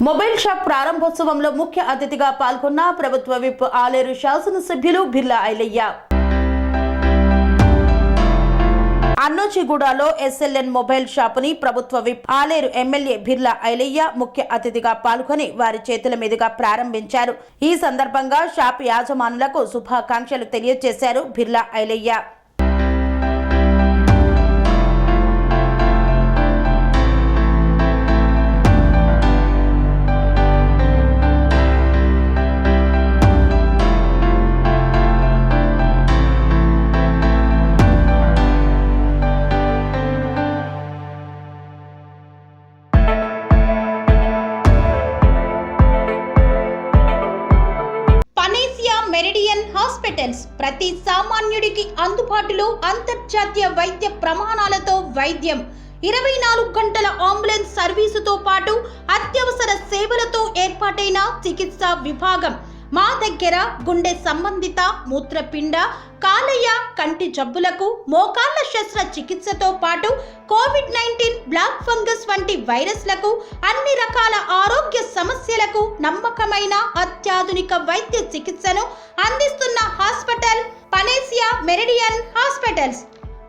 Mobile shop ప్రారంభోత్సవంలో ముఖ్య అతిథిగా పాల్గొన్న ప్రభుత్వ విప్ ఆలేరు శాసనసభ్యులు బిర్లా ఐలయ్య. అన్నోజిగూడలో ఎస్ఎల్ఎన్ మొబైల్ షాపుని ప్రభుత్వ విప్ ఆలేరు ఎమ్మెల్యే బిర్లా ఐలయ్య ముఖ్య అతిథిగా పాల్గొని వారి చేతుల మీదుగా ప్రారంభించారు. ఈ సందర్భంగా షాప్ యాజమానులకు శుభాకాంక్షలు తెలియజేశారు బిర్లా ఐలయ్య. మెరిడియన్ హాస్పిటల్స్ ప్రతి సామాన్యుడికి అందుబాటులో అంతర్జాతీయ వైద్య ప్రమాణాలతో వైద్యం, 24 గంటల అంబులెన్స్ సర్వీసుతో పాటు అత్యవసర సేవలతో ఏర్పాటైన చికిత్సా విభాగం. మా దగ్గర గుండె సంబంధిత, మూత్రపిండ, కాలేయ, కంటి జబ్బులకు, మోకాళ్ల శస్త్ర చికిత్సతో పాటు కోవిడ్-19, బ్లాక్ ఫంగస్ వంటి వైరస్లకు, అన్ని రకాల ఆరోగ్య సమస్యలకు నమ్మకమైన అత్యాధునిక వైద్య చికిత్సను అందిస్తున్న హాస్పిటల్ పనేసియా మెరిడియన్ హాస్పిటల్స్.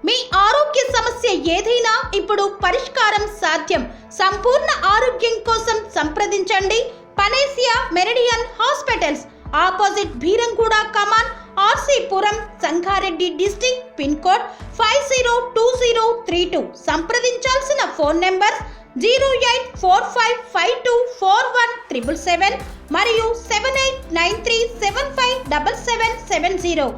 మీ ఆరోగ్య సమస్య ఏదైనా ఇప్పుడు పరిష్కారం సాధ్యం. సంపూర్ణ ఆరోగ్యం కోసం సంప్రదించండి Panacea Meridian hospitals, opposite Beeramguda Kaman, RC Puram, Sangareddy district, pin code 502032. సంప్రదించాల్సిన ఫోన్ నెంబర్ 0845524177 మరియు 7893757770.